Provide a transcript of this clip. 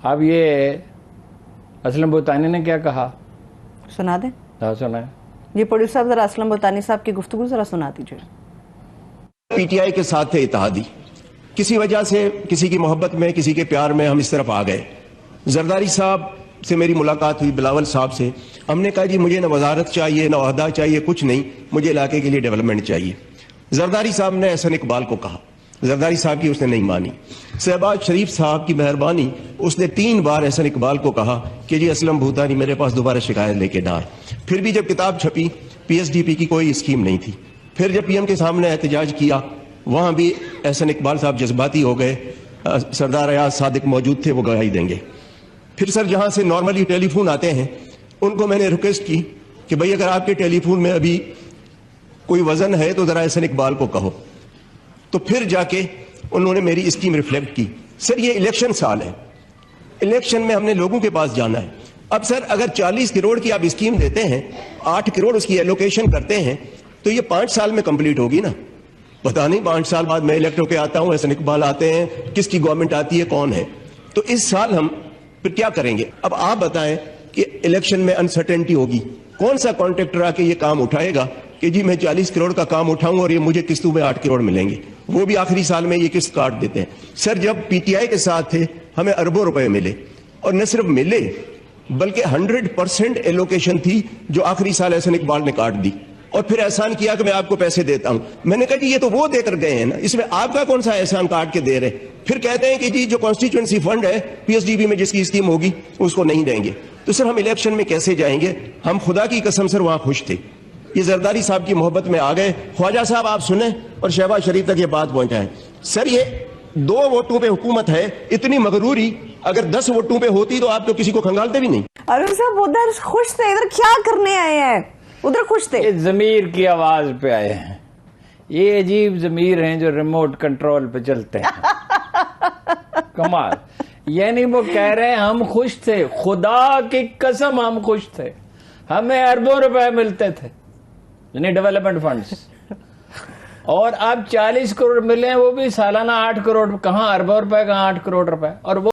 اب یہ اسلم بھوتانی نے کیا کہا سنا دیں؟ سنا ہے یہ پروڈیوسر صاحب ذرا اسلم بھوتانی صاحب کی گفتگو ذرا سنا دیجیے. پی ٹی آئی کے ساتھ تھے اتحادی، کسی وجہ سے کسی کی محبت میں کسی کے پیار میں ہم اس طرف آ گئے. زرداری صاحب سے میری ملاقات ہوئی، بلاول صاحب سے. ہم نے کہا جی مجھے نہ وزارت چاہیے نہ عہدہ چاہیے، کچھ نہیں، مجھے علاقے کے لیے ڈیولپمنٹ چاہیے. زرداری صاحب نے احسن اقبال کو کہا، زرداری صاحب کی اس نے نہیں مانی. شہباز شریف صاحب کی مہربانی، اس نے 3 بار احسن اقبال کو کہا کہ جی اسلم بھوتانی میرے پاس دوبارہ شکایت لے کے نہ آئے. پھر بھی جب کتاب چھپی پی ایس ڈی پی کی کوئی اسکیم نہیں تھی. پھر جب پی ایم کے سامنے احتجاج کیا وہاں بھی احسن اقبال صاحب جذباتی ہو گئے. سردار ایاز صادق موجود تھے، وہ گواہی دیں گے. پھر سر جہاں سے نارملی ٹیلی فون آتے ہیں ان کو میں نے ریکویسٹ کی کہ بھئی اگر آپ کے ٹیلی فون میں ابھی کوئی وزن ہے تو ذرا احسن اقبال کو کہو. تو پھر جا کے انہوں نے میری اسکیم ریفلیکٹ کی. سر یہ الیکشن سال ہے، الیکشن میں ہم نے لوگوں کے پاس جانا ہے. اب سر اگر 40 کروڑ کی آپ اسکیم دیتے ہیں، 8 کروڑ اس کی ایلوکیشن کرتے ہیں تو یہ 5 سال میں کمپلیٹ ہوگی نا. پتہ نہیں 5 سال بعد میں الیکٹ ہو کے آتا ہوں، احسن اقبال آتے ہیں، کس کی گورنمنٹ آتی ہے، کون ہے. تو اس سال ہم پھر کیا کریں گے؟ اب آپ بتائیں کہ الیکشن میں انسرٹینٹی ہوگی، کون سا کانٹریکٹر آ کے یہ کام اٹھائے گا کہ جی میں 40 کروڑ کا کام اٹھاؤں اور یہ مجھے قسطوں میں 8 کروڑ ملیں گے، وہ بھی آخری سال میں یہ قسط کاٹ دیتے ہیں. سر جب پی ٹی آئی کے ساتھ تھے ہمیں اربوں روپے ملے، اور نہ صرف ملے بلکہ 100% ایلوکیشن تھی جو آخری سال احسن اقبال نے کاٹ دی. اور پھر احسان کیا کہ میں آپ کو پیسے دیتا ہوں. میں نے کہا جی یہ تو وہ دے کر گئے ہیں نا، اس میں آپ کا کون سا احسان کاٹ کے دے رہے. پھر کہتے ہیں کہ جی جو کانسٹیچوئنسی فنڈ ہے پی ایس ڈی بی میں جس کی اسکیم ہوگی اس کو نہیں دیں گے. تو سر ہم الیکشن میں کیسے جائیں گے؟ ہم خدا کی قسم سر وہاں خوش تھے. یہ زرداری صاحب کی محبت میں آ گئے. خواجہ صاحب آپ سنیں اور شہباز شریف تک یہ بات پہنچائیں. سر یہ 2 ووٹوں پہ حکومت ہے، اتنی مغروری اگر 10 ووٹوں پہ ہوتی تو آپ تو کسی کو کھنگالتے بھی نہیں. ارون صاحب ادھر خوش تھے، ادھر کیا کرنے آئے ہیں؟ ادھر خوش تھے. یہ ضمیر کی آواز پہ آئے ہیں. یہ عجیب ضمیر ہیں جو ریموٹ کنٹرول پہ چلتے ہیں. کمال. یعنی وہ کہہ رہے ہیں ہم خوش تھے، خدا کی قسم ہم خوش تھے، ہمیں اربوں روپے ملتے تھے یعنی ڈیولپمنٹ فنڈز، اور اب 40 کروڑ ملے ہیں وہ بھی سالانہ 8 کروڑ. کہاں اربوں روپے، کہاں 8 کروڑ روپے. اور وہ